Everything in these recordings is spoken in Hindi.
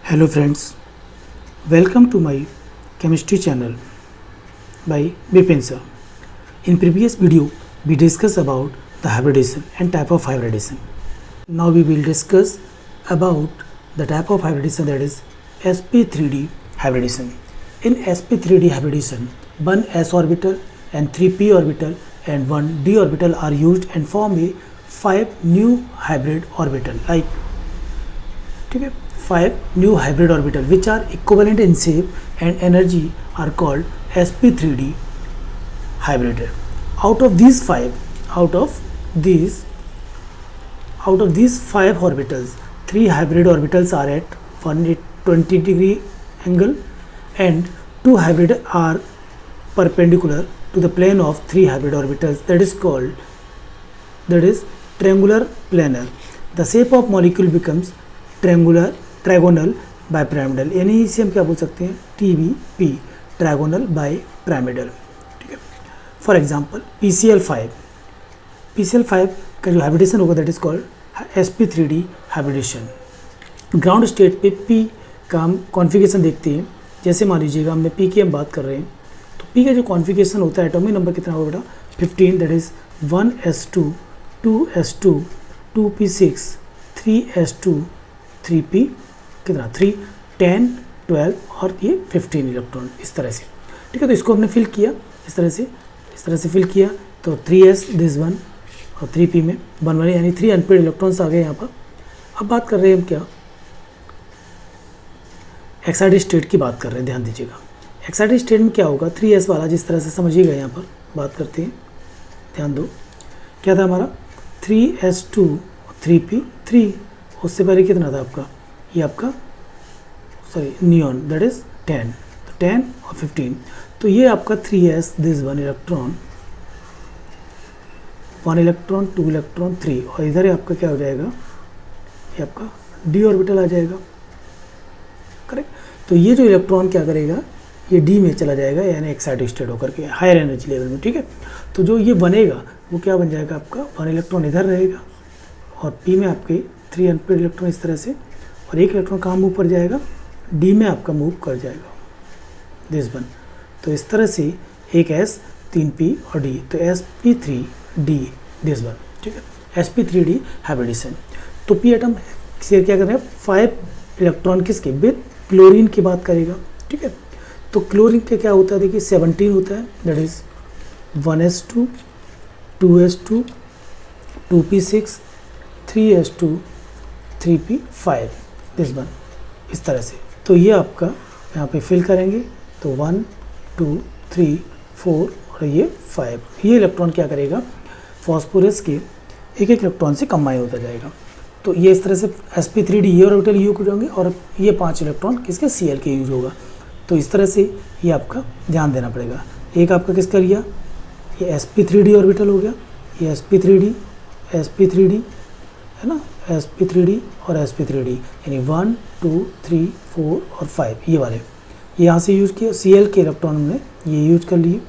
Hello friends, welcome to my chemistry channel by Bipin sir. In previous video, we discussed about the hybridization and type of hybridization. Now we will discuss about the type of hybridization, that is sp3d hybridization. In sp3d hybridization, one s orbital and 3 p orbital and 1 d orbital are used and form a 5 new hybrid orbital, like 5 new hybrid orbital which are equivalent in shape and energy are called sp3d hybrid. Out of these 5 orbitals, 3 hybrid orbitals are at 120 degree angle and 2 hybrid are perpendicular to the plane of 3 hybrid orbitals, that is triangular planar. The shape of molecule becomes trigonal bipyramidal, यानी इसे हम क्या बोल सकते हैं, TBP, ट्रायगोनल बाइपिरामिडल. ठीक है. फॉर एग्जांपल PCl5 का जो हाइब्रिडेशन होगा that is called sp3d hybridization. Ground state पे P का हम कॉन्फ़िगरेशन देखते हैं. जैसे मान लीजिएगा हमने P की हम बात कर रहे हैं तो P का जो कॉन्फ़िगरेशन होता है, एटॉमिक नंबर कितना होगा बेटा 15, that is 1s2 2s2 2p6 3s2 3p कितना 3 10 12 और ये 15 इलेक्ट्रॉन, इस तरह से. ठीक है. तो इसको हमने फिल किया इस तरह से फिल किया तो 3s दिस वन और 3p में 1 यानी 3 अनपेड इलेक्ट्रॉन्स आ गए यहाँ पर. अब बात कर रहे हैं हम क्या, एक्साइटेड स्टेट की बात कर रहे हैं. ध्यान दीजिएगा एक्साइटेड स्टेट में क्या होगा, 3s वाला जिस तरह से समझिएगा यहाँ पर बात करते हैं, ध्यान दो. क्या था हमारा 3s2 3p 3, उससे पहले कितना था आपका, ये आपका नियॉन दैट इज 10, तो 10 और 15, तो ये आपका 3s दिस 1 इलेक्ट्रॉन 2 इलेक्ट्रॉन 3, और इधर आपका क्या हो जाएगा, ये आपका d ऑर्बिटल आ जाएगा. करेक्ट. तो ये जो इलेक्ट्रॉन क्या करेगा, ये d में चला जाएगा, यानी एक्साइटेड स्टेट होकर के हायर एनर्जी लेवल में. ठीक है. तो जो ये बनेगा वो क्या बन जाएगा, आपका 1 इलेक्ट्रॉन इधर रहेगा और p में आपके 3 अनपेड इलेक्ट्रॉन इस तरह से, और 1 इलेक्ट्रॉन कहाँ मूव कर जाएगा, डी में आपका मूव कर जाएगा दिस वन. तो इस तरह से एक s 3p और d, तो sp3d दिस वन. ठीक है. sp3d hybridisation. तो p एटम से क्या कर रहे हैं, 5 इलेक्ट्रॉन किसके विद क्लोरीन की बात करेगा. ठीक है. तो क्लोरीन के क्या होता है, देखिए 17 होता है, that is 1s2 2s2 2p6 3s2 3p5 this one, इस तरह से. तो ये आपका यहाँ पे फिल करेंगे तो 1 2 3 4 और ये 5, ये इलेक्ट्रॉन क्या करेगा, फॉस्फोरस के एक इलेक्ट्रॉन से कंबाइन होता जाएगा. तो ये इस तरह से sp3d ये ऑर्बिटल यूज हो जाएंगे और ये 5 इलेक्ट्रॉन किसके Cl के यूज होगा. तो इस तरह से ये आपका ध्यान देना पड़ेगा. एक आपका किसका लिया, ये sp3d ऑर्बिटल हो गया, ये sp3d है ना, sp3d और sp3d, यानी 1 2 3 4 और 5 ये वाले, ये यहाँ से यूज़ किया, Cl के इलेक्ट्रॉन हमने ये यूज कर लिए.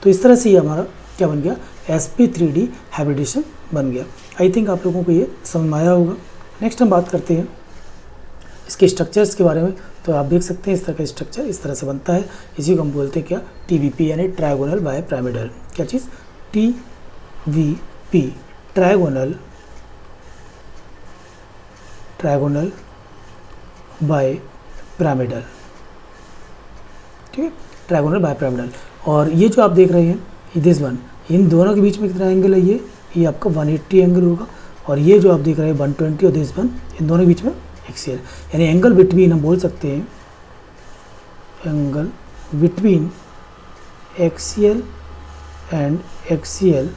तो इस तरह से ये हमारा क्या बन गया, sp3d हाइब्रिडेशन बन गया. आई थिंक आप लोगों को ये समझ में आया होगा. नेक्स्ट हम बात करते हैं इसके स्ट्रक्चर्स के बारे में. तो आप देख सकते हैं इस तरह का स्ट्रक्चर इस तरह से बनता है. इसी को हम बोलते हैं क्या, TBP यानी ट्रायगोनल बाइपिरामिडल. क्या चीज़, TBP ट्रायगोनल बाइपिरामिडल. ठीक है. Trigonal bipyramidal. और ये जो आप देख रहे हैं ये दिस वन, इन दोनों के बीच में कितना एंगल है, ये आपका 180 एंगल होगा. और ये जो आप देख रहे हैं 120 और दिस वन, इन दोनों के बीच में एक्सियल, यानी एंगल बिटवीन हम बोल सकते हैं, angle between axial and axial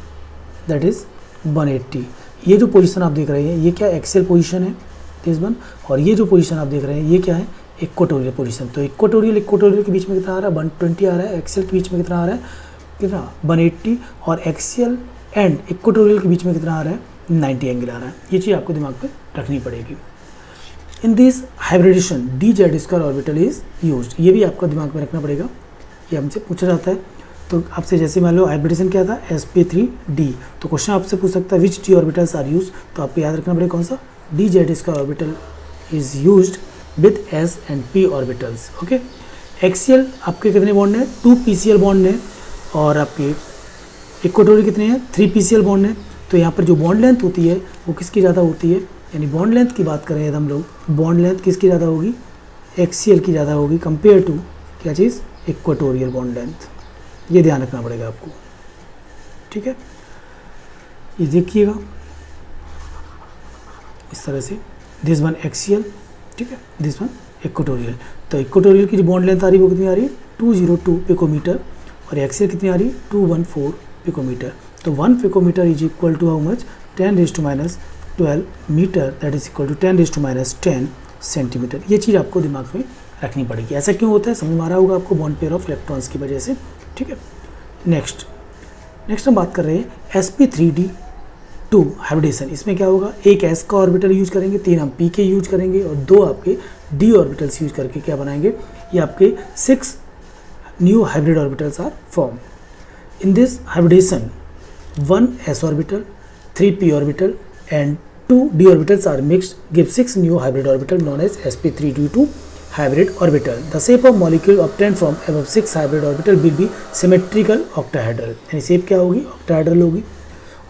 that is 180. ये जो पोजीशन आप देख रहे हैं ये क्या एक्सियल पोजीशन है दिस वन, और ये जो पोजीशन आप देख रहे हैं ये क्या है, इक्वेटोरियल पोजीशन. तो इक्वेटोरियल के बीच में कितना आ रहा है, 120 आ रहा है. एक्सियल के बीच में कितना आ रहा है, कितना 180, और एक्सियल एंड इक्वेटोरियल के बीच में कितना आ रहा है, 90 एंगल आ रहा है. ये चीज़ आपको दिमाग में रखनी पड़ेगी. In this hybridization dz2 orbital is used, ये भी आपको दिमाग में रखना पड़ेगा, ये हमसे पूछा जाता है. तो आपसे जैसे मान लो हाइब्रिडेशन क्या था sp3d, तो क्वेश्चन आपसे पूछ सकता है विच d ऑर्बिटल्स आर यूज, तो आपको याद रखना पड़ेगा कौन सा, dz2 orbital is used with s and p orbitals. Okay, axial आपके कितने बॉन्ड हैं, 2 pcl बॉन्ड हैं, और आपके इक्वेटोरियल कितने हैं, 3 pcl बॉन्ड हैं। तो यहाँ पर जो बॉन्ड लेंथ होती है वो किसकी ज़्यादा होती है, यानी बॉन्ड लेंथ की बात करें यदि हम लोग, बॉन्ड लेंथ किसकी ज़्यादा होगी, एक्सियल की ज़्यादा होगी कंपेयर टू क्या चीज़, इक्वेटोरियल बॉन्ड लेंथ। ये ध्यान रखना पड़ेगा आपको, ठीक है। ये देखिएगा इस तरह से, दिस वन एक्सियल, ठीक है, दिस वन इक्वेटोरियल। तो इक्वेटोरियल की जो बॉन्ड लेंथ आ रही है वो कितनी आ रही है, 202 पिकोमीटर, और एक्सियल कितनी आ रही है, 214 पिकोमीटर। तो 1 picometre is equal to how much, 10⁻12 metre, that is equal to 10⁻10 centimetre. ये चीज़ आपको दिमाग में रखनी पड़ेगी। ऐसा क्यों होता है, समझ में आ रहा होगा आपको, बॉन्ड पेयर ऑफ इलेक्ट्रॉन्स की वजह से, ठीक है। नेक्स्ट हम बात कर रहे हैं sp3d2 हाइब्रिडेशन। इसमें क्या होगा, एक s का ऑर्बिटल यूज करेंगे, 3 हम p के यूज करेंगे, और 2 आपके d ऑर्बिटल्स यूज करके क्या बनाएंगे, ये आपके 6 new hybrid orbitals are form. In this hybridization 1 s orbital, 3 p orbital and 2 d orbitals are mixed, give 6 new hybrid orbital known as sp3d2 hybrid orbital. The shape of molecule obtained from above 6 hybrid orbital will be symmetrical octahedral. यानी शेप क्या होगी, octahedral होगी,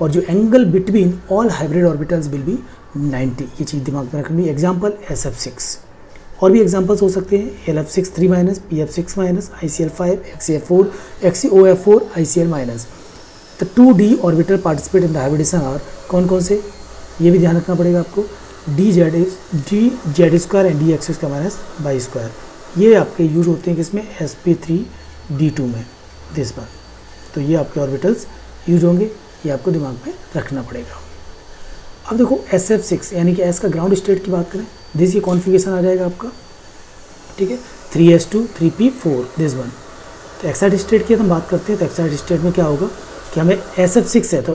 और जो angle between all hybrid orbitals will be 90। ये चीज़ दिमाग में रखनी है। एग्जाम्पल SF6, और भी एग्जाम्पल्स हो सकते हैं, LF6 3-, PF6-, ICL5, XCF4, XCOF4, ICL-। तो 2d orbital participate in the hybridization are कौन कौन से, ये भी ध्यान रखना पड़ेगा आपको, DZ² एंड DX² ये आपके यूज होते हैं किसमें, sp3d2 में, दिस बार। तो ये आपके ऑर्बिटल्स यूज होंगे, ये आपको दिमाग में रखना पड़ेगा। अब देखो SF6 यानी कि S का ग्राउंड स्टेट की बात करें, दिस ये कॉन्फ़िगरेशन आ जाएगा आपका, ठीक है, 3s2 3p4 दिस वन। तो एक्साइटेड स्टेट की हम बात करते हैं, तो एक्साइटेड स्टेट में क्या होगा कि हमें SF6 है, तो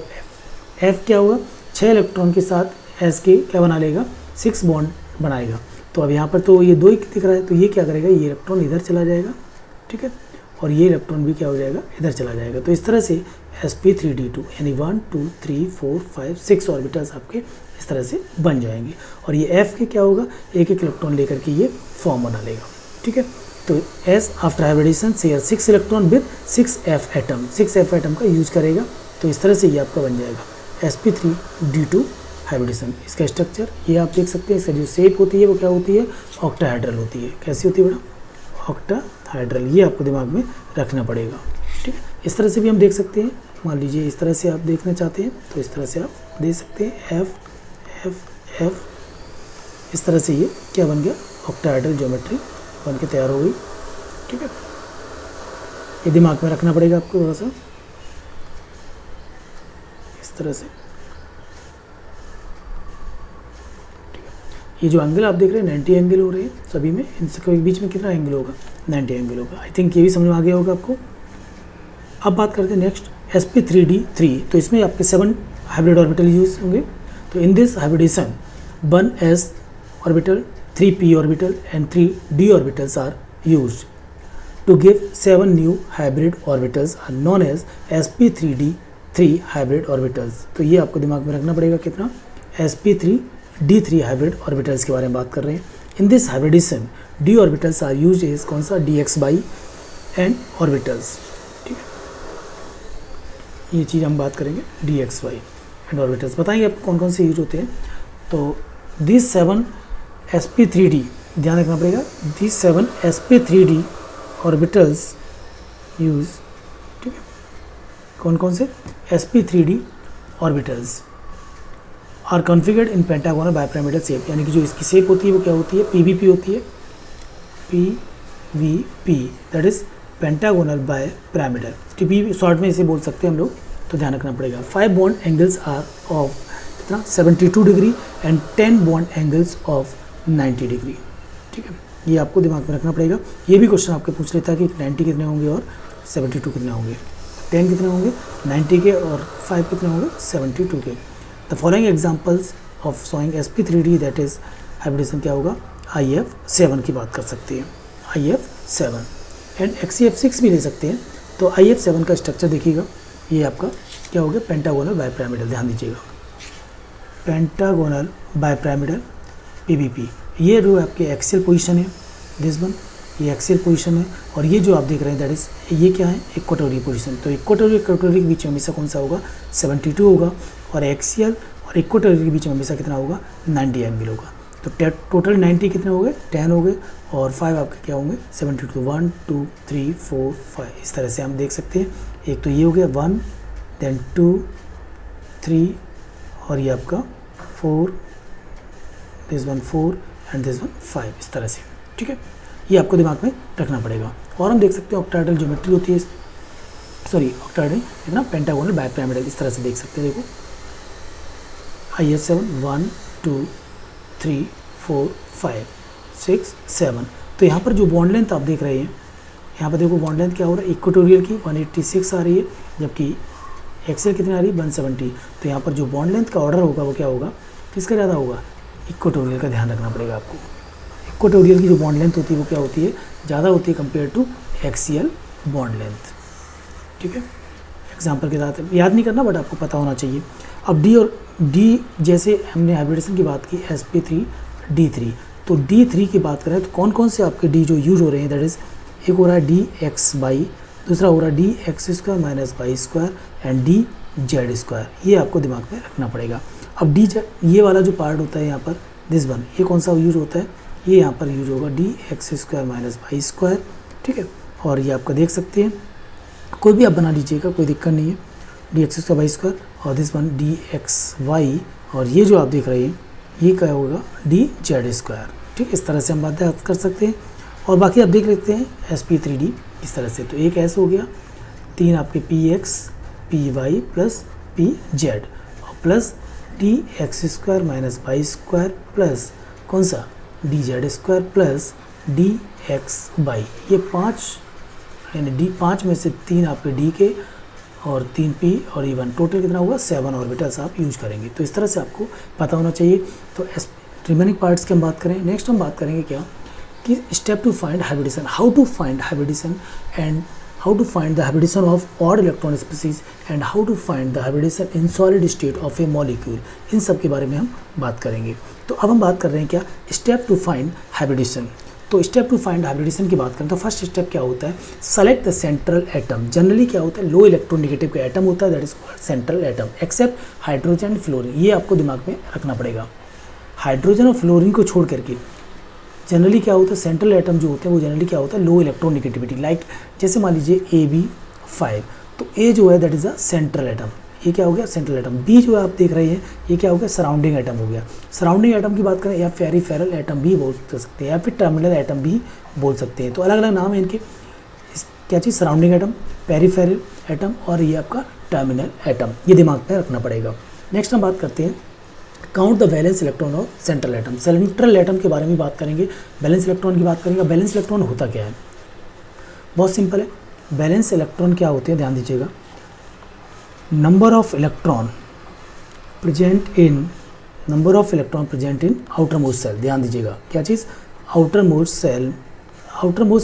F क्या होगा, 6 इलेक्ट्रॉन के साथ S के क्या बना लेगा, 6 बॉन्ड बनाएगा। तो अब यहाँ पर तो ये 2 ही दिख रहा है, तो ये क्या करेगा, ये इलेक्ट्रॉन इधर चला जाएगा, ठीक है, और ये इलेक्ट्रॉन भी क्या हो जाएगा, इधर चला जाएगा। तो इस तरह से sp3d2 यानी 1 2 3 4 5 6 ऑर्बिटल्स आपके इस तरह से बन जाएंगे, और ये F के क्या होगा, एक इलेक्ट्रॉन लेकर के ये फॉर्म बना लेगा, ठीक है। तो S after hybridization share 6 electron with 6f atom, 6f atom का यूज करेगा। तो इस तरह से ये आपका बन जाएगा sp3d2 हाइब्रिडेशन। इसका स्ट्रक्चर ये आप देख सकते हैं, इसका जो शेप होती है वो क्या होती है, ऑक्टाहाइड्रल होती है। कैसी होती है बेटा, ऑक्टाहाइड्रल। ये आपको दिमाग में रखना पड़ेगा, ठीक है। इस तरह से भी हम देख सकते हैं, मान लीजिए इस तरह से आप देखना चाहते हैं तो इस तरह से आप देख सकते हैं, f, इस तरह से ये क्या बन गया, ऑक्टाहाइड्रल ज्योमेट्री बन के तैयार हो गई, ठीक है। ये दिमाग में रखना पड़ेगा आपको थोड़ा सा, इस तरह से, ठीक है। ये जो एंगल आप देख रहे हैं 90 एंगल हो रहे हैं सभी में, इनके बीच में कितना एंगल होगा, 90 एंगल होगा। आई थिंक ये भी समझ में आ गया होगा आपको। अब बात करते हैं नेक्स्ट sp3d3, तो इसमें आपके 7 हाइब्रिड ऑर्बिटल यूज होंगे। तो in this hybridization 1 s orbital, 3 p orbital and 3 d orbitals are used to give 7 new hybrid orbitals are known as sp3d3 hybrid orbitals। तो ये आपको दिमाग में रखना पड़ेगा कितना, sp3d3 hybrid orbitals के बारे में बात कर रहे हैं। In this hybridization d orbitals are used as कौन सा, dx by n orbitals, ठीक है। ये चीज़ हम बात करेंगे dx by n orbitals, बताएंगे आपको कौन कौन से यूज होते हैं। तो दिस 7 sp3d, ध्यान रखना पड़ेगा, these 7 sp3d ऑर्बिटल्स यूज, ठीक है, कौन कौन से, sp3d orbitals are configured in pentagonal bipyramidal shape, यानी कि जो इसकी शेप होती है वो क्या होती है, pvp होती है, pvp that is pentagonal bipyramidal, TP short में इसे बोल सकते हैं हम लोग। तो ध्यान रखना पड़ेगा। 5 बॉन्ड एंगल्स आर ऑफ कितना, 72 degree and 10 bond angles of 90 degree, ठीक है। ये आपको दिमाग में रखना पड़ेगा। ये भी क्वेश्चन आपके पूछ लेता है कि 90 कितने होंगे और 72 कितने होंगे, 10 कितने होंगे 90 के, और 5 कितने होंगे 72 के। The following examples of showing sp3d that is hybridization क्या होगा, IF7 की बात कर सकते हैं, IF7 एंड XCF6 भी ले सकते हैं। तो IF7 का स्ट्रक्चर देखिएगा, ये आपका क्या हो गया, पेंटागोनल बाइपिरामिडल, ध्यान दीजिएगा, पेंटागोनल बाइपिरामिडल PVP। ये जो आपके एक्सियल पोजीशन है, दिस वन, ये एक्सियल पोजीशन है, और ये जो आप देख रहे हैं दैट इज ये क्या है, इक्वेटोरियल पोजीशन। तो इक्वेटोरियल के बीच में हमेशा कौन सा होगा, 72 होगा, और एक्सियल और इक्वेटोरियल के बीच में हमेशा कितना होगा, 90 एंगल होगा। तो टोटल 90 कितने हो गए, 10 हो गए, और 5 आपके क्या होंगे, 72। 1 2 3 4 5 इस तरह से हम देख सकते हैं। एक तो ये हो गया 1, देन 2 3, और ये आपका 4, this one 4 and this one 5 इस तरह से, ठीक है। ये आपको दिमाग में रखना पड़ेगा। और हम देख सकते हैं ऑक्टाहेड्रल ज्योमेट्री होती है, सॉरी ऑक्टाहेड्रल इतना पेंटागोनल बाइपिरामिडल इस तरह से देख सकते हैं। देखो IS7 1 2 3 4 5 6 7। तो यहाँ पर जो बॉन्ड लेंथ आप देख रहे हैं, यहाँ पर देखो बॉन्ड लेंथ क्या हो रहा है, इक्वेटोरियल की 186 आ रही है, जबकि एक्सेल कितनी आ रही है, 170। तो यहाँ पर जो बॉन्ड लेंथ का ऑर्डर होगा वो क्या होगा, किसका ज़्यादा होगा, इक्वेटोरियल का ध्यान रखना पड़ेगा आपको। इक्वेटोरियल की जो बॉन्ड लेंथ होती है वो क्या होती है, ज़्यादा होती है compare to axial bond length, ठीक है। एग्जाम्पल के साथ याद नहीं करना, बट आपको पता होना चाहिए। अब डी और डी, जैसे हमने हाइब्रिडेशन की बात की sp3 d3, तो d3 की बात करें तो कौन कौन से आपके डी जो यूज हो रहे हैं, दैट इज़ एक हो रहा है dx/, दूसरा हो रहा है dx² minus y² and dz²। ये आपको दिमाग में रखना पड़ेगा। अब dz ये वाला जो पार्ट होता है यहाँ पर, दिस वन, ये कौन सा यूज होता है, ये यहाँ पर यूज होगा dx² माइनस y², ठीक है। और ये आपका देख सकते हैं, कोई भी आप बना लीजिएगा, कोई दिक्कत नहीं है, dx² y², और दिस वन dxy, और ये जो आप देख रहे हैं ये क्या होगा, dz², ठीक। इस तरह से हम बात कर सकते हैं। और बाकी आप देख लेते हैं sp3d इस तरह से। तो एक ऐसा हो गया, 3 आपके px py प्लस pz, और plus dx² minus y² plus कौन सा, dz² प्लस dxy। ये 5 यानी 5 में से 3 आपके d के और 3 p और E1, टोटल कितना होगा, 7 ऑर्बिटल्स आप यूज करेंगे। तो इस तरह से आपको पता होना चाहिए। तो रिमेनिंग पार्ट्स की हम बात करें, नेक्स्ट हम बात करेंगे क्या, कि step to find hybridization, how to find hybridization and how to find the hybridization of odd electron species and how to find the hybridization in solid state of a molecule. इन सब के बारे में हम बात करेंगे। तो अब हम बात कर रहे हैं क्या, स्टेप टू फाइंड हाइब्रिडेशन। तो स्टेप टू फाइंड हाइब्रिडेशन की बात करें तो फर्स्ट स्टेप क्या होता है, select the central atom. Generally क्या होता है, लो इलेक्ट्रोनेगेटिव का एटम होता है, that is called central atom, except hydrogen and fluorine. ये आपको दिमाग में रखना पड़ेगा। हाइड्रोजन और फ्लोरीन को छोड़ करके जनरली क्या होता है, सेंट्रल एटम जो होते हैं वो जनरली क्या होता है, लो इलेक्ट्रोनेगेटिविटी। लाइक जैसे मान लीजिए AB5, तो A जो है that is a central atom, ये क्या हो गया, सेंट्रल एटम। बी जो है आप देख रहे हैं ये क्या हो गया, सराउंडिंग एटम हो गया। सराउंडिंग एटम की बात करें या पेरिफेरल एटम भी बोल सकते हैं, या फिर टर्मिनल एटम भी बोल सकते हैं। तो अलग अलग नाम है इनके। क्या चीज़, सराउंडिंग एटम, पेरिफेरल एटम और ये आपका टर्मिनल एटम, ये दिमाग में रखना पड़ेगा। नेक्स्ट हम बात करते हैं count the valence electron of central atom. Central atom के बारे में बात करेंगे, बैलेंस इलेक्ट्रॉन की बात करेंगे। बैलेंस इलेक्ट्रॉन होता क्या है, बहुत सिंपल है। बैलेंस इलेक्ट्रॉन क्या होते हैं, ध्यान दीजिएगा, number of electron present in outermost shell. ध्यान दीजिएगा क्या चीज़, आउटर मोस्ट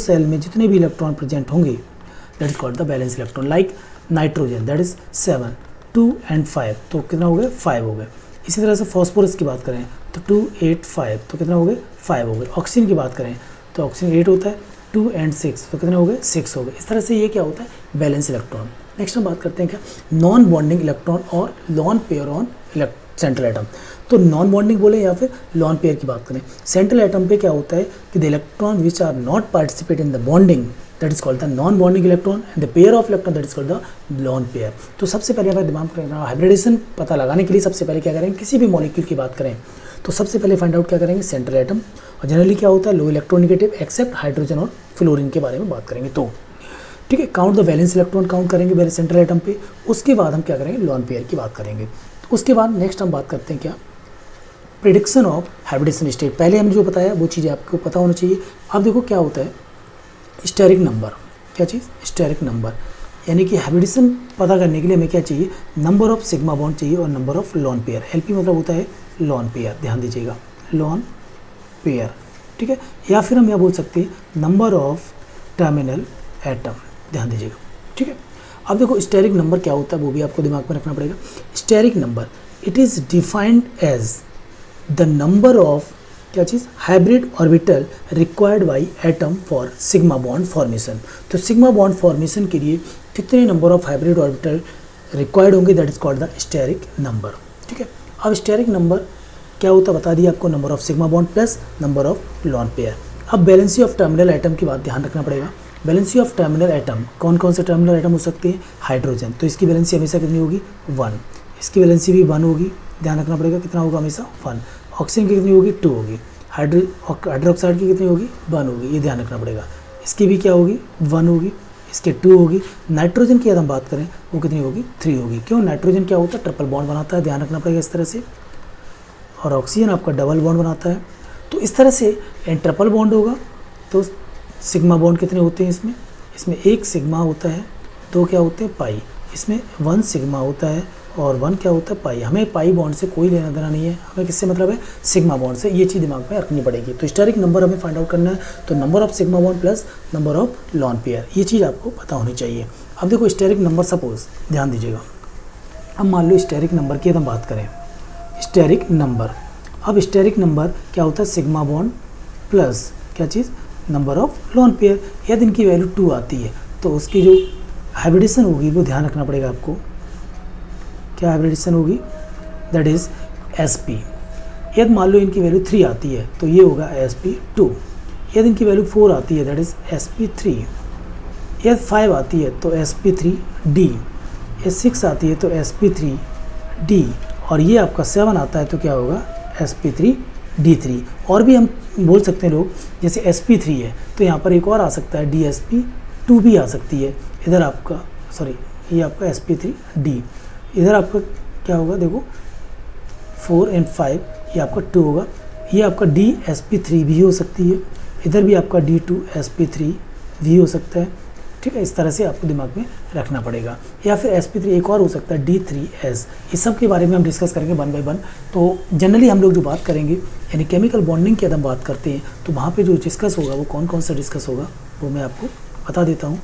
सेल में जितने भी इलेक्ट्रॉन प्रेजेंट होंगे that is called the balance electron. Like nitrogen that is 7, 2 and 5, तो कितना हो गए, 5 हो गए। इसी तरह से फॉस्फोरस की बात करें तो 2, 8, 5, तो कितना हो गए, 5 हो गए। ऑक्सीजन की बात करें तो ऑक्सीजन 8 होता है, 2 and 6, तो कितने हो गए, 6 हो गए। इस तरह से ये क्या होता है, बैलेंस इलेक्ट्रॉन। नेक्स्ट हम बात करते हैं क्या, नॉन बॉन्डिंग इलेक्ट्रॉन और lone pair on central atom. तो नॉन बॉन्डिंग बोले या फिर लॉन पेयर की बात करें, सेंट्रल एटम पे क्या होता है कि the electron which are not participate in the bonding that is called the non bonding electron and the pair of electron that is called the lone pair. तो सबसे पहले हमारे दिमाग में हाइब्रिडेशन पता लगाने के लिए सबसे पहले क्या करेंगे, किसी भी मॉलिक्यूल की बात करें तो सबसे पहले फाइंड आउट क्या करेंगे, सेंट्रल एटम। और जनरली क्या होता है, लो इलेक्ट्रोनेगेटिव एक्सेप्ट हाइड्रोजन और फ्लोरीन के बारे में बात करेंगे। तो ठीक है, count the valence electron count करेंगे पहले सेंट्रल एटम पे, उसके बाद हम क्या करेंगे, लॉन पेयर की बात करेंगे। तो उसके बाद नेक्स्ट हम बात करते हैं क्या, प्रेडिक्शन ऑफ हाइब्रिडेशन स्टेट। पहले हमने जो बताया वो चीज़ें आपको पता होना चाहिए। अब देखो क्या होता है, स्टेरिक नंबर। क्या चीज़, स्टेरिक नंबर, यानी कि हाइब्रिडेशन पता करने के लिए हमें क्या चाहिए, नंबर ऑफ सिग्मा बॉन्ड चाहिए और number of lone pair. LP मतलब होता है लॉन पेयर, ध्यान दीजिएगा, लॉन पेयर, ठीक है। या फिर हम यह बोल सकते हैं नंबर ऑफ टर्मिनल एटम, ध्यान दीजिएगा, ठीक है। अब देखो स्टेरिक नंबर क्या होता है वो भी आपको दिमाग में रखना पड़ेगा। Steric number, it is defined as the number of क्या चीज़, hybrid orbital required by atom for sigma bond formation. तो सिग्मा बॉन्ड फॉर्मेशन के लिए कितने number of hybrid orbital required होंगे, that is called the steric number. ठीक है, अब स्टेरिक नंबर क्या होता है बता दिया आपको, number of sigma bond plus number of lone pair. अब वैलेंसी ऑफ टर्मिनल एटम की बात ध्यान रखना पड़ेगा। वैलेंसी ऑफ टर्मिनल एटम, कौन कौन से टर्मिनल एटम हो सकते हैं, हाइड्रोजन, तो इसकी वैलेंसी हमेशा कितनी होगी 1, इसकी वैलेंसी भी 1 होगी, ध्यान रखना पड़ेगा कितना होगा हमेशा 1। ऑक्सीजन की कितनी होगी 2 होगी, हाइड्रोक्साइड की कितनी होगी 1 होगी, ये ध्यान रखना पड़ेगा। इसकी भी क्या होगी 1 होगी, इसके 2 होगी। नाइट्रोजन की अगर हम बात करें वो कितनी होगी 3 होगी। क्यों, नाइट्रोजन क्या होता है ट्रिपल बॉन्ड बनाता है, ध्यान रखना पड़ेगा इस तरह से, और ऑक्सीजन आपका डबल बॉन्ड बनाता है। तो इस तरह से ट्रिपल बॉन्ड होगा तो सिग्मा बॉन्ड कितने होते हैं इसमें, इसमें 1 सिग्मा होता है, 2 क्या होते हैं पाई, इसमें 1 सिग्मा होता है और 1 क्या होता है पाई। हमें पाई बॉन्ड से कोई लेना देना नहीं है, हमें किससे मतलब है सिग्मा बॉन्ड से, ये चीज़ दिमाग में रखनी पड़ेगी। तो स्टेरिक नंबर हमें फाइंड आउट करना है, तो number of sigma bond plus number of lone pair, ये चीज़ आपको पता होनी चाहिए। अब देखो स्टेरिक नंबर, सपोज ध्यान दीजिएगा, अब मान लो स्टेरिक नंबर की हम बात करें, स्टेरिक नंबर, अब स्टेरिक नंबर क्या होता है सिग्मा बॉन्ड प्लस क्या चीज़ नंबर ऑफ लॉन पेयर। यदि इनकी वैल्यू 2 आती है तो उसकी जो हाइब्रिडेशन होगी वो ध्यान रखना पड़ेगा आपको, क्या हाइब्रिडेशन होगी, दैट इज़ sp। यदि मान लो इनकी वैल्यू 3 आती है तो ये होगा sp2। यदि इनकी वैल्यू 4 आती है दैट इज़ sp3। यदि 5 आती है तो sp3d। यदि 6 आती है तो sp3d, और ये आपका 7 आता है तो क्या होगा sp3d3। और भी हम बोल सकते हैं लोग, जैसे sp3 है तो यहाँ पर एक और आ सकता है dsp2 भी आ सकती है। इधर आपका सॉरी ये आपका sp3d, इधर आपका क्या होगा देखो 4 और 5, ये आपका 2 होगा, ये आपका dsp3 भी हो सकती है, इधर भी आपका d2sp3 भी हो सकता है। ठीक है, इस तरह से आपको दिमाग में रखना पड़ेगा। या फिर sp3 एक और हो सकता है d3s। इस सब के बारे में हम डिस्कस करेंगे 1 बाय 1। तो जनरली हम लोग जो बात करेंगे यानी केमिकल बॉन्डिंग की अगर हम बात करते हैं तो वहाँ पे जो डिस्कस होगा वो कौन कौन सा डिस्कस होगा वो मैं आपको बता देता हूँ।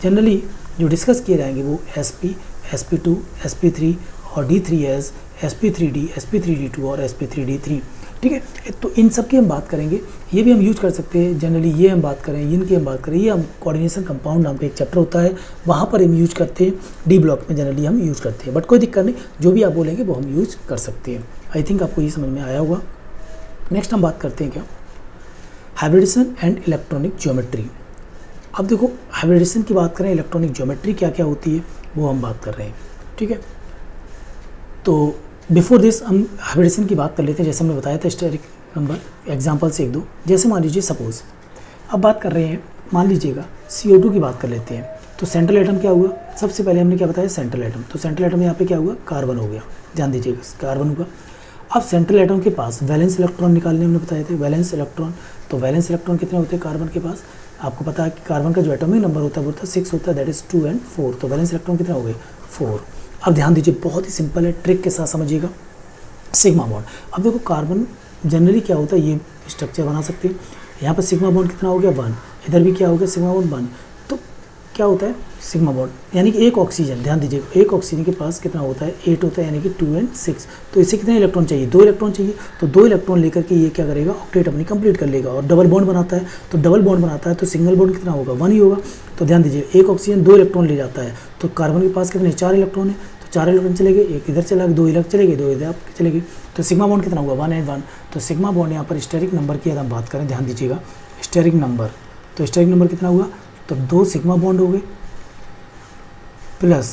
जनरली जो डिस्कस किए जाएंगे वो sp, sp2, sp3 और d3s, sp3d, sp3d2 और sp3d3। ठीक है, तो इन सब की हम बात करेंगे, ये भी हम यूज कर सकते हैं जनरली, ये हम बात करें, इनकी हम बात करें, ये हम कोऑर्डिनेशन कंपाउंड नाम का एक चैप्टर होता है वहाँ पर हम यूज करते हैं, डी ब्लॉक में जनरली हम यूज करते हैं, बट कोई दिक्कत नहीं, जो भी आप बोलेंगे वो हम यूज कर सकते हैं। आई थिंक आपको ये समझ में आया होगा। नेक्स्ट हम बात करते हैं क्या, हाइब्रिडेशन एंड इलेक्ट्रॉनिक ज्योमेट्री। अब देखो हाइब्रिडेशन की बात करें, इलेक्ट्रॉनिक ज्योमेट्री क्या क्या होती है वो हम बात कर रहे हैं। ठीक है, तो बिफोर दिस हम हाइब्रिडेशन की बात कर लेते हैं। जैसे हमने बताया था स्टेरिक नंबर, एग्जांपल से 1-2, जैसे मान लीजिए सपोज अब बात कर रहे हैं, मान लीजिएगा CO2 की बात कर लेते हैं। तो सेंट्रल एटम क्या हुआ, सबसे पहले हमने क्या बताया सेंट्रल एटम, तो सेंट्रल एटम यहाँ पे क्या हुआ कार्बन हो गया, ध्यान दीजिएगा कार्बन होगा। अब सेंट्रल एटम के पास वैलेंस इलेक्ट्रॉन निकालने हमने बताए थे, वैलेंस इलेक्ट्रॉन, तो वैलेंस इलेक्ट्रॉन कितने होते हैं कार्बन के पास, आपको पता है कि कार्बन का जो एटॉमिक नंबर होता है वो 6 होता है, दैट इज़ 2 और 4, तो वैलेंस इलेक्ट्रॉन कितना हो गए 4। अब ध्यान दीजिए बहुत ही सिंपल है, ट्रिक के साथ समझिएगा। सिग्मा बॉन्ड, अब देखो कार्बन जनरली क्या होता है ये स्ट्रक्चर बना सकते हैं, यहाँ पर सिग्मा बॉन्ड कितना हो गया 1, इधर भी क्या हो गया सिग्मा बॉन्ड 1, तो क्या होता है सिग्मा बॉन्ड यानी कि एक ऑक्सीजन, ध्यान दीजिएगा एक ऑक्सीजन के पास कितना होता है 8 होता है, यानी कि 2 और 6, तो इसे कितने इलेक्ट्रॉन चाहिए 2 इलेक्ट्रॉन चाहिए, तो 2 इलेक्ट्रॉन लेकर के ये क्या करेगा ऑक्टेट अपनी कंप्लीट कर लेगा। और डबल बॉन्ड बनाता है, तो डबल बॉन्ड बनाता है तो सिंगल बॉन्ड कितना होगा 1 ही होगा। तो ध्यान दीजिए एक ऑक्सीजन 2 इलेक्ट्रॉन ले जाता है, तो कार्बन के पास कितने 4 इलेक्ट्रॉन है, 4 इलेक्ट्रॉन चले गए, एक इधर चला गया, 2 इलेक्ट्रॉन चले गए, 2 इधर चले गए, तो सिग्मा बॉन्ड कितना हुआ 1 और 1। तो सिग्मा बॉन्ड यहाँ पर स्टेरिक नंबर की अगर हम बात करें, ध्यान दीजिएगा स्टेरिक नंबर, तो स्टेरिक नंबर कितना हुआ, तो 2 सिग्मा बॉन्ड हो गए प्लस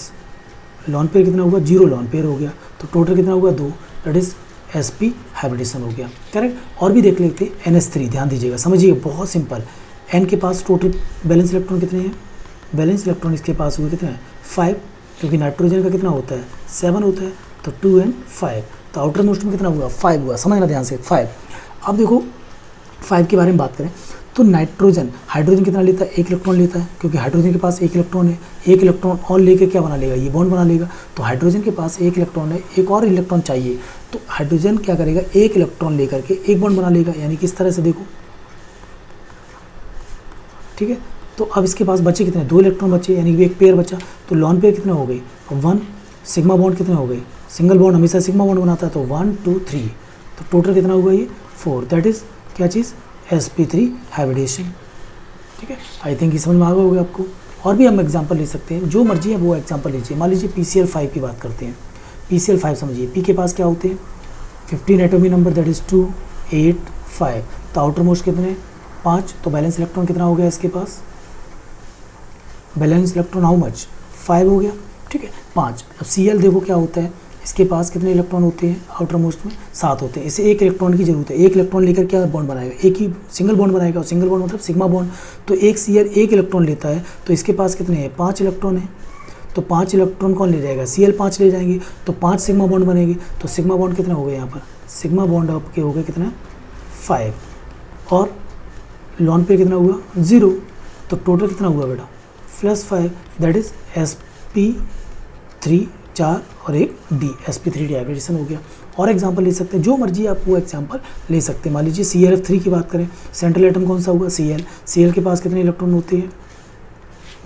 लॉन पेयर कितना होगा 0 लॉन पेयर हो गया, तो टोटल कितना होगा 2, दैट इज sp हाइब्रिडेशन हो गया, करेक्ट। और भी देख लेते NH3, ध्यान दीजिएगा समझिएगा बहुत सिंपल, n के पास टोटल बैलेंस इलेक्ट्रॉन कितने हैं, बैलेंस इलेक्ट्रॉन इसके पास हुए कितने हैं 5, क्योंकि नाइट्रोजन का कितना होता है 7 होता है, तो 2 और 5, तो आउटर मोस्ट में कितना हुआ 5 हुआ, समझना ध्यान से 5। अब देखो 5 के बारे में बात करें तो नाइट्रोजन हाइड्रोजन कितना लेता है 1 इलेक्ट्रॉन लेता है, क्योंकि हाइड्रोजन के पास 1 इलेक्ट्रॉन है, 1 इलेक्ट्रॉन और लेके क्या बना लेगा ये बॉन्ड बना लेगा, तो हाइड्रोजन के पास 1 इलेक्ट्रॉन है, एक और इलेक्ट्रॉन चाहिए, तो हाइड्रोजन क्या करेगा 1 इलेक्ट्रॉन लेकर के एक बॉन्ड बना लेगा, यानी किस तरह से देखो, ठीक है। तो अब इसके पास बचे कितने 2 इलेक्ट्रॉन बचे, यानी कि एक पेयर बचा, तो लॉन पेयर कितने हो गए 1, सिग्मा बॉन्ड कितने हो गए, सिंगल बॉन्ड हमेशा सिग्मा बॉन्ड बनाता है, तो 1 2 3, तो टोटल कितना होगा ये 4, दैट इज क्या चीज़, sp3 हाइब्रिडेशन। ठीक है, आई थिंक ये समझ में आ गया होगा आपको। और भी हम एग्जांपल ले सकते हैं, जो मर्जी है वो एग्जांपल लीजिए। मान लीजिए PCl5 की बात करते हैं। PCl5 समझिए, P के पास क्या होते हैं 15 एटॉमिक नंबर, दैट इज़ 2 8 5। तो आउटर मोस्ट कितने 5, तो बैलेंस इलेक्ट्रॉन कितना हो गया इसके पास, बैलेंस इलेक्ट्रॉन हाउ मच 5 हो गया। ठीक है 5। अब Cl देखो क्या होता है, इसके पास कितने इलेक्ट्रॉन होते हैं आउटर मोस्ट में 7 होते हैं। इसे एक इलेक्ट्रॉन की जरूरत है, एक इलेक्ट्रॉन लेकर क्या बॉन्ड बनाएगा, एक ही सिंगल बॉन्ड बनाएगा, और सिंगल बॉन्ड मतलब सिग्मा बॉन्ड। तो एक Cl एक इलेक्ट्रॉन लेता है, तो इसके पास कितने हैं 5 इलेक्ट्रॉन है। तो 5 इलेक्ट्रॉन कौन ले जाएगा, Cl 5 ले जाएंगे, तो 5 सिग्मा बॉन्ड बनेगी। तो सिग्मा बॉन्ड कितने हो गए यहाँ पर, सिग्मा बॉन्ड आपके हो गए कितना 5, और लॉन पेयर कितना हुआ 0। तो टोटल कितना हुआ बेटा +5, दैट इज sp3 4 और एक d, sp3 हाइब्रिडेशन हो गया। और एग्जांपल ले सकते हैं, जो मर्जी आप वो एग्जांपल ले सकते हैं। मान लीजिए ClF3 की बात करें, सेंट्रल एटम कौन सा हुआ Cl के पास कितने इलेक्ट्रॉन होते हैं,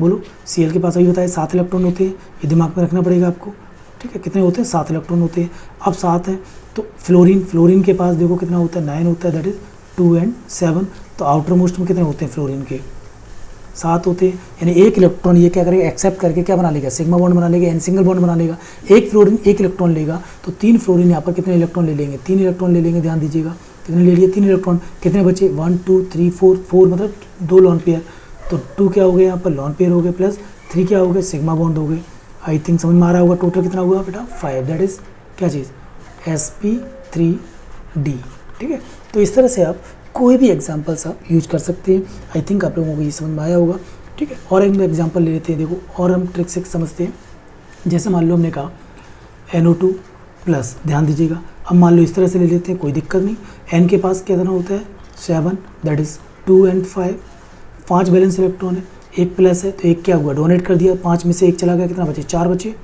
बोलो। Cl के पास अभी बताया 7 इलेक्ट्रॉन होते हैं, ये दिमाग में रखना पड़ेगा आपको। ठीक है, कितने होते हैं 7 इलेक्ट्रॉन होते हैं। अब 7 है तो फ्लोरीन के पास देखो कितना होता है 9 होता है, दैट इज 2 and 7। तो आउटर मोस्ट में कितने होते हैं फ्लोरीन के 7 होते हैं। यानी एक इलेक्ट्रॉन ये क्या करेगा, एक्सेप्ट करके क्या बना लेगा, सिग्मा बॉन्ड बना लेगा, एन सिंगल बॉन्ड बना लेगा। एक फ्लोरीन एक इलेक्ट्रॉन लेगा, तो 3 फ्लोरीन यहाँ पर कितने इलेक्ट्रॉन ले लेंगे, 3 इलेक्ट्रॉन ले लेंगे। ध्यान दीजिएगा कितने ले लिए 3 इलेक्ट्रॉन, कितने बचे 1 2 3 4 मतलब 2 लॉन पेयर। तो 2 क्या हो गए यहाँ पर लॉन पेयर हो गए, प्लस 3 क्या हो गए सिग्मा बॉन्ड हो गए। आई थिंक समझ में आ रहा होगा। टोटल कितना हुआ बेटा 5, दैट इज क्या चीज़ sp3d। ठीक है, तो इस तरह से आप कोई भी एग्जाम्पल्स आप यूज कर सकते हैं। आई थिंक आप लोगों को ये समझ में आया होगा। ठीक है, और एक एग्जाम्पल ले लेते हैं। देखो और हम ट्रिक से समझते हैं। जैसे मान लो हमने कहा NO2 प्लस, ध्यान दीजिएगा। अब मान लो इस तरह से ले लेते हैं, कोई दिक्कत नहीं। N के पास कितना होता है 7, that is 2 and 5। 5 balance electron है, एक प्लस है, तो एक क्या हुआ डोनेट कर दिया, 5 में से एक चला गया, कितना बचे 4 बचे।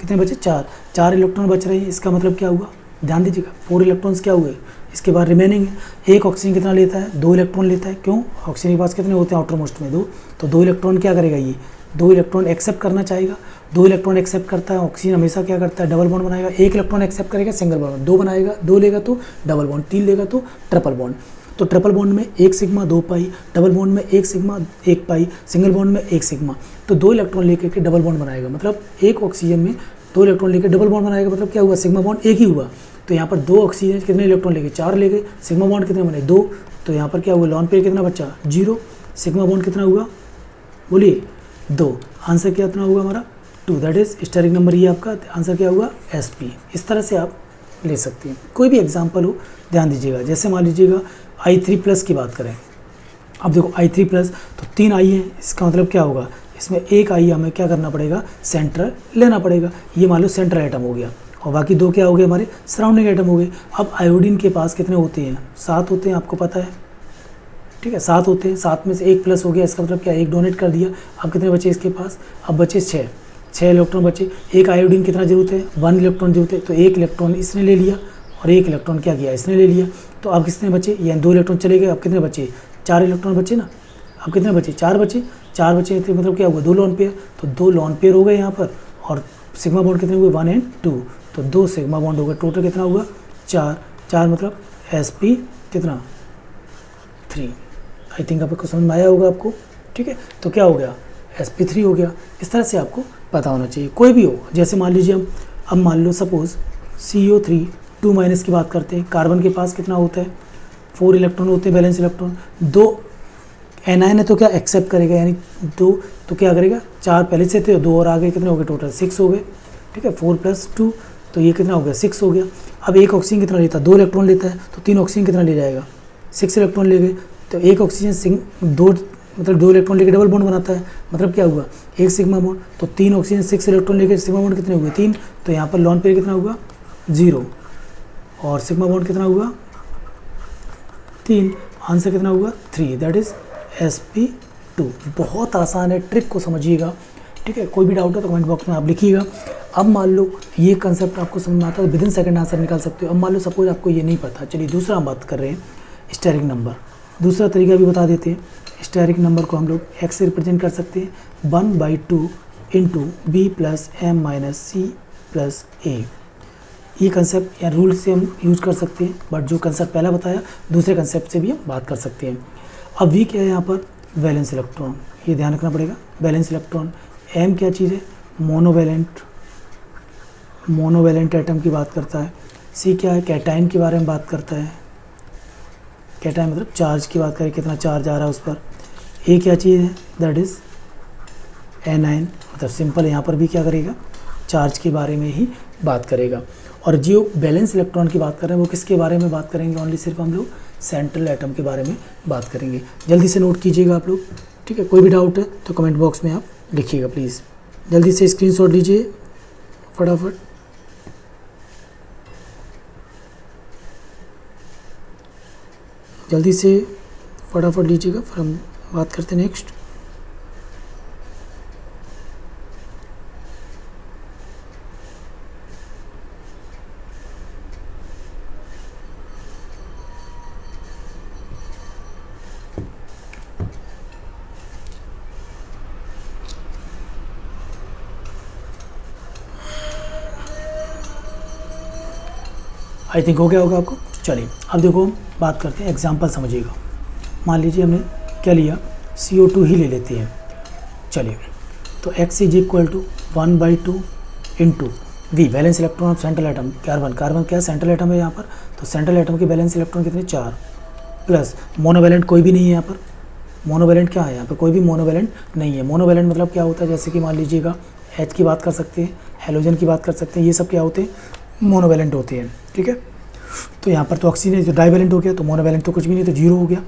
कितने बचे 4 इलेक्ट्रॉन बच रहे हैं। इसका मतलब क्या हुआ, ध्यान दीजिएगा 4 इलेक्ट्रॉन्स क्या हुए, इसके बाद रिमेनिंग है। एक ऑक्सीजन कितना लेता है 2 इलेक्ट्रॉन लेता है। क्यों, ऑक्सीजन के पास कितने होते हैं आउटर मोस्ट में 2, तो 2 इलेक्ट्रॉन क्या करेगा, ये 2 इलेक्ट्रॉन एक्सेप्ट करना चाहेगा। 2 इलेक्ट्रॉन एक्सेप्ट करता है, ऑक्सीजन हमेशा क्या करता है डबल बॉन्ड बनाएगा। 1 इलेक्ट्रॉन एक्सेप्ट करेगा सिंगल बॉन्ड, 2 बनाएगा, 2 लेगा तो डबल बॉन्ड, 3 लेगा तो ट्रिपल बॉन्ड। तो ट्रिपल बॉन्ड में 1 सिग्मा 2 पाई, डबल बॉन्ड में 1 सिग्मा 1 पाई, सिंगल बॉन्ड में 1 सिग्मा। तो 2 इलेक्ट्रॉन लेकर के डबल बॉन्ड बनाएगा, मतलब एक ऑक्सीजन में 2 इलेक्ट्रॉन लेकर डबल बॉन्ड बनाएगा, मतलब क्या हुआ सिग्मा बॉन्ड एक ही हुआ। तो यहाँ पर 2 ऑक्सीजन कितने इलेक्ट्रॉन लेके 4 ले गए, सिग्मा बॉन्ड कितने बने 2। तो यहाँ पर क्या हुआ लॉन पेयर कितना बचा 0, सिग्मा बॉन्ड कितना हुआ बोलिए 2। आंसर क्या कितना हुआ हमारा 2, दैट इज स्टेरिक नंबर। ये आपका आंसर क्या हुआ sp। इस तरह से आप ले सकते हैं, कोई भी एग्जाम्पल हो ध्यान दीजिएगा। जैसे मान लीजिएगा I3+ की बात करें। अब देखो I3+ तो 3 I है, इसका मतलब क्या होगा, इसमें एक I हमें क्या करना पड़ेगा सेंट्रल लेना पड़ेगा। ये मान लो सेंट्रल एटम हो गया, और बाकी 2 क्या हो गए हमारे सराउंडिंग एटम हो गए। अब आयोडीन के पास कितने होते हैं 7 होते हैं, आपको पता है। ठीक है 7 होते हैं, 7 में से 1 प्लस हो गया, इसका मतलब क्या 1 डोनेट कर दिया। अब कितने बचे इसके पास, अब बचे 6 इलेक्ट्रॉन बचे। एक आयोडीन कितना जरूरत है 1 इलेक्ट्रॉन जरूरत है, तो 1 इलेक्ट्रॉन इसने ले लिया और 1 इलेक्ट्रॉन क्या किया इसने ले लिया। तो अब कितने बचे, यानी 2 इलेक्ट्रॉन चले गए। अब कितने बचे 4 इलेक्ट्रॉन बचे ना। अब कितने बचे 4 बचे, 4 बचे तो मतलब क्या हुआ 2 लॉन पेयर। तो 2 लॉन पेयर हो गए यहाँ पर, और सिग्मा बॉन्ड कितने हुए 1 and 2, तो 2 सिग्मा बॉन्ड हो गए। टोटल कितना हुआ 4 मतलब sp कितना 3। आई थिंक आपको समझ में आया होगा आपको। ठीक है, तो क्या हो गया sp3 हो गया। इस तरह से आपको पता होना चाहिए, कोई भी हो। जैसे मान लीजिए हम अब मान लो सपोज CO3 2- की बात करते हैं। कार्बन के पास कितना होता है 4 इलेक्ट्रॉन होते हैं बैलेंस इलेक्ट्रॉन। 2 एनायन है तो क्या एक्सेप्ट करेगा, यानी 2 तो क्या करेगा 4 पहले से थे, 2 और आगे कितने हो गए टोटल 6 हो गए। ठीक है 4 + 2 तो ये कितना हो गया 6 हो गया। अब एक ऑक्सीजन कितना लेता है 2 इलेक्ट्रॉन लेता है, तो 3 ऑक्सीजन कितना ले जाएगा 6 इलेक्ट्रॉन ले गए। तो एक ऑक्सीजन 2 मतलब 2 इलेक्ट्रॉन लेके डबल बॉन्ड बनाता है, मतलब क्या हुआ 1 सिग्मा बॉन्ड। तो 3 ऑक्सीजन 6 इलेक्ट्रॉन लेके सिग्मा बॉन्ड कितने हुए 3। तो यहाँ पर लॉन पेयर कितना हुआ 0 और सिग्मा बॉन्ड कितना हुआ 3। आंसर कितना हुआ 3, दैट इज sp2। बहुत आसान है, ट्रिक को समझिएगा। ठीक है, कोई भी डाउट है तो कमेंट बॉक्स में आप लिखिएगा। अब मान लो ये कंसेप्ट आपको समझ में आता है तो विदिन सेकंड आंसर निकाल सकते हो। अब मान लो सपोज आपको ये नहीं पता, चलिए दूसरा हम बात कर रहे हैं स्टेरिक नंबर। दूसरा तरीका भी बता देते हैं। स्टेरिक नंबर को हम लोग x से रिप्रेजेंट कर सकते हैं 1/2 × b + m - c + a। ये कंसेप्ट या रूल से हम यूज कर सकते हैं, बट जो कंसेप्ट पहला बताया दूसरे कंसेप्ट से भी हम बात कर सकते हैं। अब वी क्या है यहाँ पर, वैलेंस इलेक्ट्रॉन, ये ध्यान रखना पड़ेगा। वैलेंस इलेक्ट्रॉन, एम क्या चीज़ है, मोनोवैलेंट एटम की बात करता है। सी क्या है, कैटाइन के बारे में बात करता है। कैटाइन मतलब चार्ज की बात करें, कितना चार्ज आ रहा है उस पर। ए क्या चीज़ है, दैट इज़ एनाइन, मतलब सिंपल यहाँ पर भी क्या करेगा, चार्ज के बारे में ही बात करेगा। और जो बैलेंस इलेक्ट्रॉन की बात कर रहे हैं वो किसके बारे में बात करेंगे, ओनली सिर्फ हम लोग सेंट्रल एटम के बारे में बात करेंगे। जल्दी से नोट कीजिएगा आप लोग, ठीक है। कोई भी डाउट है तो कमेंट बॉक्स में आप लिखिएगा प्लीज़। जल्दी से स्क्रीनशॉट लीजिए फटाफट। जल्दी से फटाफट लीजिएगा, फिर हम बात करते हैं नेक्स्ट। आई थिंक हो गया होगा आपको। चलिए अब देखो हम बात करते हैं, एग्जांपल समझिएगा। मान लीजिए हमने क्या लिया, CO2 ही ले लेते हैं। चलिए तो X is equal to 1/2 into V, valence electron of central atom carbon. Carbon क्या सेंट्रल एटम है यहाँ पर, तो सेंट्रल एटम के वैलेंस इलेक्ट्रॉन कितने, 4, प्लस मोनोवैलेंट कोई भी नहीं है यहाँ पर। मोनोवैलेंट क्या है यहाँ पर, कोई भी मोनोवैलेंट नहीं है। मोनोवैलेंट मतलब क्या होता है, जैसे कि मान लीजिएगा H की बात कर सकते हैं, हेलोजन की बात कर सकते हैं, ये सब क्या होते हैं, मोनोवैलेंट होते हैं, ठीक है। तो यहाँ पर तो ऑक्सीजन है, तो डाइवैलेंट हो गया, तो मोनोवैलेंट तो कुछ भी नहीं, तो जीरो हो गया।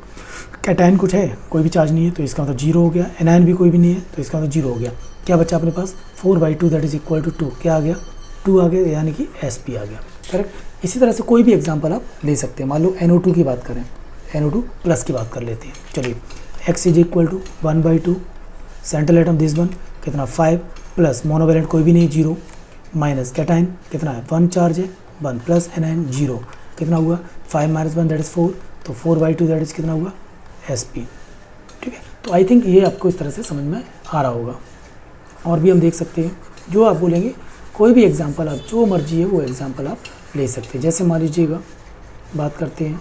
कैटाइन कुछ है, कोई भी चार्ज नहीं है, तो इसका मतलब जीरो हो गया। एनायन भी कोई भी नहीं है, तो इसका मतलब जीरो हो गया। क्या बचा अपने पास, 4/2 दैट इज इक्वल टू 2, क्या आ गया, 2 आ गया, यानी कि Sp आ गया, करेक्ट। इसी तरह से कोई भी एग्जांपल आप ले सकते हैं। मान लो NO2 की बात करें, NO2 प्लस की बात कर लेते हैं। चलिए X is equal to 1/2 central atom this one कितना 5, प्लस मोनोवैलेंट कोई भी नहीं 0, माइनस कैटाइन कितना है 1 चार्ज है 1, प्लस एनायन 0, कितना हुआ 5 - 1 दैट इज़ 4, तो 4/2 दैट इज़ कितना हुआ Sp, ठीक है। तो आई थिंक ये आपको इस तरह से समझ में आ रहा होगा। और भी हम देख सकते हैं, जो आप बोलेंगे कोई भी एग्जांपल आप जो मर्जी है वो एग्जांपल आप ले सकते हैं। जैसे मान लीजिएगा बात करते हैं,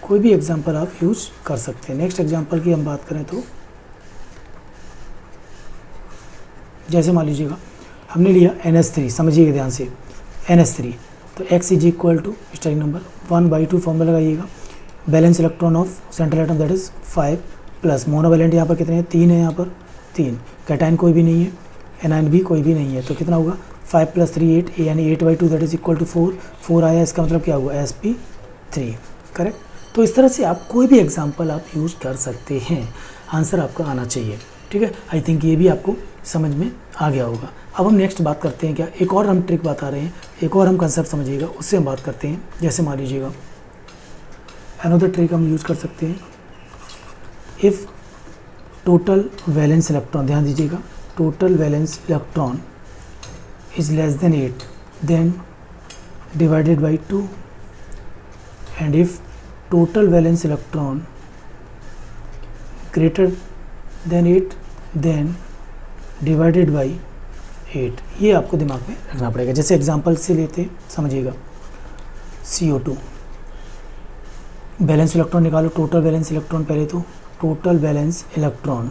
कोई भी एग्जांपल आप यूज कर सकते हैं। नेक्स्ट एग्जांपल की हम बात करें तो जैसे मान लीजिएगा हमने लिया NH3, समझिएगा ध्यान से NH3, तो X is equal to starting number 1/2 formula लगाइएगा। Valence electron of central atom that is 5, plus monovalent यहाँ पर कितने हैं 3 है, यहाँ पर 3, कैटाइन कोई भी नहीं है, एनायन भी कोई भी नहीं है, तो कितना होगा 5 + 3 8, यानी 8/2 दैट इज़ इक्वल टू 4 आया, इसका मतलब क्या हुआ Sp3, करेक्ट। तो इस तरह से आप कोई भी एग्जाम्पल आप यूज कर सकते हैं, आंसर आपका आना चाहिए, ठीक है। आई थिंक ये भी आपको समझ में आ गया होगा। अब हम नेक्स्ट बात करते हैं, क्या एक और हम ट्रिक बता रहे हैं, एक और हम कंसेप्ट समझिएगा, उससे हम बात करते हैं। जैसे मान लीजिएगा अनदर ट्रिक हम यूज कर सकते हैं, इफ़ टोटल वैलेंस इलेक्ट्रॉन, ध्यान दीजिएगा, total valence electron is less than 8 then divided by 2, and if total valence electron greater than 8 then divided by 8। ये आपको दिमाग में रखना पड़ेगा। जैसे एग्जांपल से लेते हैं, समझिएगा CO2 बैलेंस इलेक्ट्रॉन निकालो, टोटल बैलेंस इलेक्ट्रॉन पहले तो टोटल बैलेंस इलेक्ट्रॉन,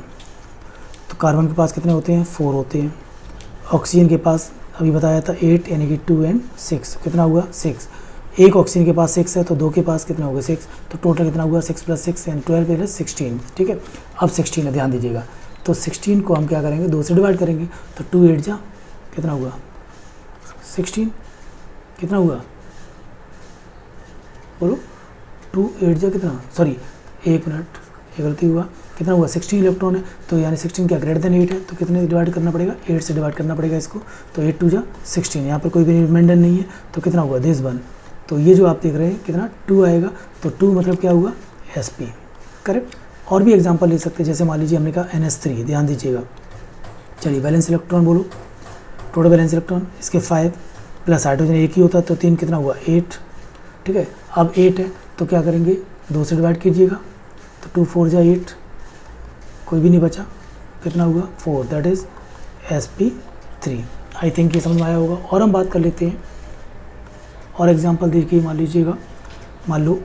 तो कार्बन के पास कितने होते हैं 4 होते हैं, ऑक्सीजन के पास अभी बताया था 8, यानी कि 2 and 6, कितना हुआ 6, एक ऑक्सीजन के पास 6 है तो 2 के पास कितना होगा 6, तो टोटल कितना हुआ 6 + 6 एंड 12 + 16, ठीक है। अब 16 है, ध्यान दीजिएगा, तो 16 को हम क्या करेंगे 2 से डिवाइड करेंगे, तो 2 8 जा कितना हुआ 16, कितना हुआ बोलो 2 8 जा कितना, सॉरी एक मिनट ये गलती हुआ, कितना हुआ 16 इलेक्ट्रॉन है, तो यानी 16 क्या ग्रेटर देन 8 है, तो कितने डिवाइड करना पड़ेगा 8 से डिवाइड करना पड़ेगा इसको, तो 8 2 जा 16, यहाँ पर कोई भी रिमाइंडर नहीं है, तो कितना हुआ दिस 1, तो ये जो आप देख रहे हैं कितना 2 आएगा, तो 2 मतलब क्या हुआ Sp, करेक्ट। और भी एग्जांपल ले सकते हैं, जैसे मान लीजिए हमने कहा NH3, ध्यान दीजिएगा, चलिए बैलेंस इलेक्ट्रॉन बोलो, टोटल बैलेंस इलेक्ट्रॉन इसके 5 प्लस हाइड्रोजन एक ही होता है, तो 3 कितना हुआ 8, ठीक है। अब 8 है तो क्या करेंगे 2 से डिवाइड कीजिएगा, तो 2 4 जा 8, कोई भी नहीं बचा, कितना हुआ 4, that is Sp3। I think ये समझ में आया होगा। और हम बात कर लेते हैं और एग्जांपल देखिए, मान लीजिएगा, मान लो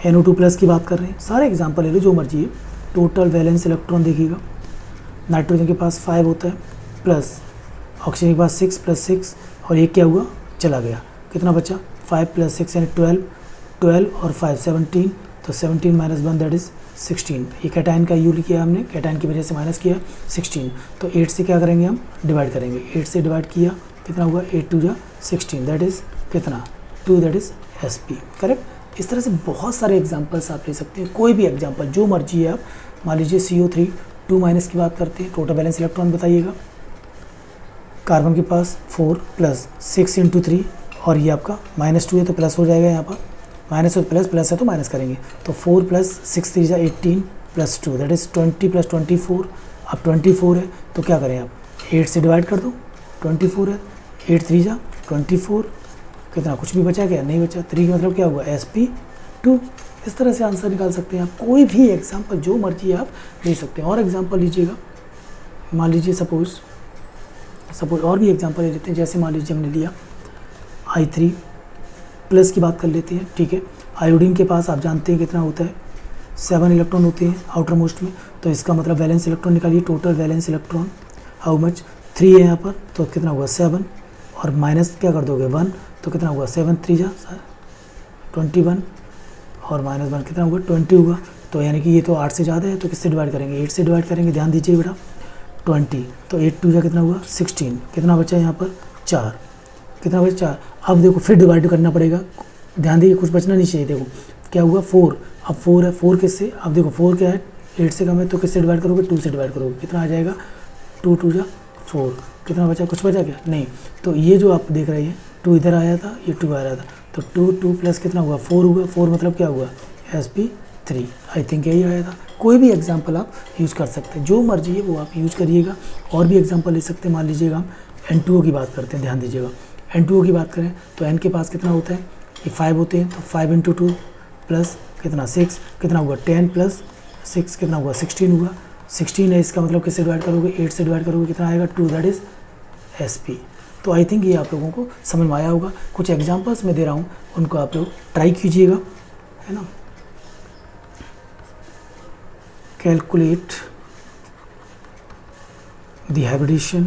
NO2+ की बात कर रहे हैं, सारे एग्जांपल ले लो जो मर्जी है। टोटल वैलेंस इलेक्ट्रॉन देखिएगा, नाइट्रोजन के पास 5 होता है प्लस ऑक्सीजन के पास 6 + 6, और ये क्या हुआ, चला गया, कितना बचा, 5 + 6 यानी 12 और 5 17, तो 17 - 1 दैट इज़ 16। ये कैटायन का यू किया हमने, कैटायन की वजह से माइनस किया 16, तो 8 से क्या करेंगे हम, डिवाइड करेंगे, 8 से डिवाइड किया, कितना हुआ, 8 × 2 = 16 दैट इज़ कितना, 2 दैट इज़ Sp, करेक्ट। इस तरह से बहुत सारे एग्जांपल्स आप ले सकते हैं, कोई भी एग्जांपल जो मर्जी है आप। मान लीजिए CO3 2- की बात करते हैं, टोटल वैलेंस इलेक्ट्रॉन बताइएगा, कार्बन के पास 4 + 6 × 3, और ये आपका -2 है तो प्लस हो जाएगा, यहाँ पर माइनस और प्लस है तो माइनस करेंगे, तो 4 + 6 × 3 = 18 + 2 दैट इज़ 20 + 24। अब 24 है तो क्या करें आप, 8 से डिवाइड कर दो, 24 है, 8 × 3 = 24, कितना, कुछ भी बचा क्या, नहीं बचा, 3 का मतलब क्या हुआ, Sp2। इस तरह से आंसर निकाल सकते हैं आप, कोई भी एग्जांपल जो मर्जी आप ले सकते हैं। और एग्जांपल लीजिएगा, मान लीजिए सपोज और भी एग्जांपल ले लेते हैं, जैसे मान लीजिए हमने लिया I3+ की बात कर लेते हैं, ठीक है। आयोडीन के पास आप जानते हैं कितना होता है, 7 इलेक्ट्रॉन होते हैं आउटर मोस्ट में, तो इसका मतलब वैलेंस इलेक्ट्रॉन निकालिए, total valence electron how much, 3 है यहाँ पर, तो कितना हुआ 7, और माइनस क्या कर दोगे 1, तो कितना हुआ 7 × 3 = 21, और -1 कितना हुआ 20 हुआ, तो यानी कि ये तो 8 से ज़्यादा है, तो किससे डिवाइड करेंगे, 8 से डिवाइड करेंगे, ध्यान दीजिए बेटा, 20, तो 8 × 2 = कितना हुआ 16, कितना बचा यहाँ पर 4, कितना बचा 4। अब देखो फिर डिवाइड करना पड़ेगा, ध्यान दीजिए, कुछ बचना नहीं चाहिए, देखो क्या हुआ 4, अब 4 है, 4 किससे, अब देखो 4 क्या है, 8 से कम है, तो किससे डिवाइड करोगे, 2 से डिवाइड करोगे, कितना आ जाएगा, 2 × 2 = 4, कितना बचा, कुछ बचा क्या, नहीं, तो ये जो आप देख रहे हैं 2 इधर आया था, ये 2 आ रहा था, तो 2 + कितना हुआ 4 हुआ, 4 मतलब क्या हुआ Sp3, आई थिंक यही आया था। कोई भी एग्जांपल आप यूज़ कर सकते हैं, जो मर्जी है वो आप यूज़ करिएगा। और भी एग्जांपल ले सकते हैं, मान लीजिएगा हम N2O की बात करते हैं, ध्यान दीजिएगा, N2O की बात करें तो N के पास कितना होता है, ये 5 होते हैं, तो 5 × 2 प्लस कितना 6, कितना हुआ 10 + 6 कितना हुआ 16 हुआ, 16 है, इसका मतलब किससे डिवाइड करोगे, 8 से डिवाइड करोगे, कितना आएगा 2 दैट इज़ Sp। तो आई थिंक ये आप लोगों को समझ में आया होगा। कुछ एग्जांपल्स मैं दे रहा हूँ, उनको आप लोग ट्राई कीजिएगा, है ना। Calculate the hybridization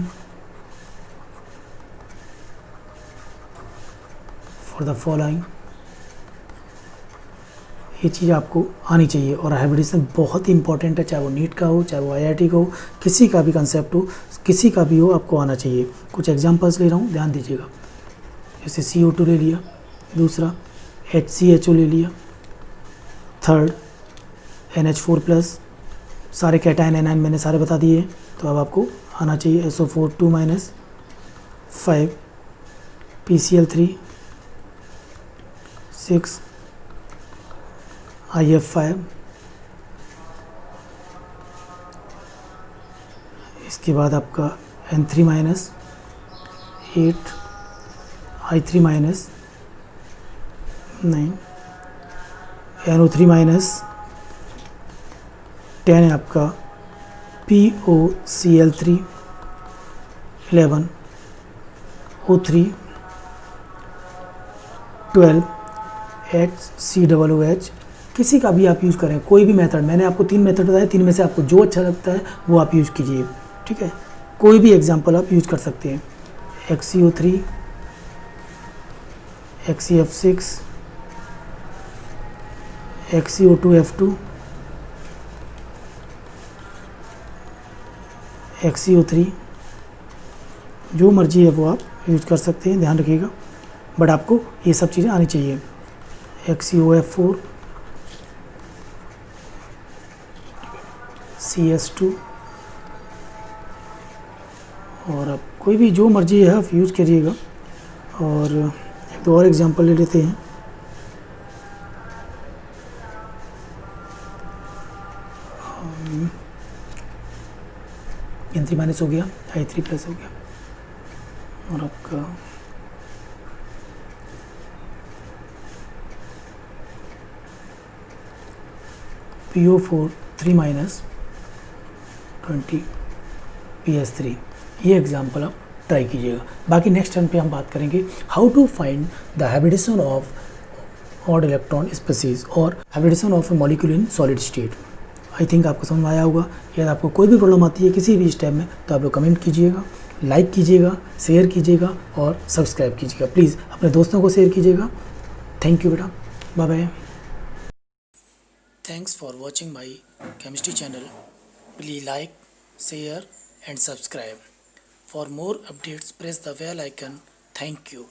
for the following, ये चीज़ आपको आनी चाहिए। और हाइब्रिडेशन बहुत ही इंपॉर्टेंट है, चाहे वो नीट का हो, चाहे वो IIT का हो, किसी का भी कंसेप्ट हो, किसी का भी हो, आपको आना चाहिए। कुछ एग्जांपल्स ले रहा हूँ, ध्यान दीजिएगा, जैसे CO2 ले लिया, दूसरा HCHO ले लिया, थर्ड NH4+, सारे कैटायन एनायन मैंने सारे बता दिए हैं, तो अब आपको आना चाहिए SO4 2- 5 PCl3 6 IF5, इसके बाद आपका N3- 8 I3- 9 NO3- 10 है आपका POCl3 11 O3 12 HCOOH। किसी का भी आप यूज़ करें, कोई भी मेथड, मैंने आपको 3 मेथड बताया, 3 में से आपको जो अच्छा लगता है वो आप यूज़ कीजिए, ठीक है। कोई भी एग्जांपल आप यूज़ कर सकते हैं, XCO3 XCF6 XCO2F2 XCO3, जो मर्जी है वो आप यूज़ कर सकते हैं, ध्यान रखिएगा, बट आपको ये सब चीज़ें आनी चाहिए। XCOF4 CS2, और आप कोई भी जो मर्जी है आप यूज़ करिएगा। और एक दो और एग्जांपल ले लेते हैं, N3- हो गया, I3+ हो गया, और आपका PO4 3- 20 PS3। ये एग्जांपल आप ट्राई कीजिएगा। बाकी नेक्स्ट टर्न पे हम बात करेंगे how to find the hybridization of odd electron species और hybridization of a molecule in solid state. I think आपको समझ में आया होगा। यदि आपको कोई भी प्रॉब्लम आती है किसी भी स्टेप में तो आप लोग कमेंट कीजिएगा, लाइक कीजिएगा, शेयर कीजिएगा और सब्सक्राइब कीजिएगा। प्लीज़ अपने दोस्तों को शेयर कीजिएगा। थैंक यू बेटा, bye bye. Thanks for watching my chemistry channel. Please like, share and subscribe. For more updates, press the bell icon. Thank you.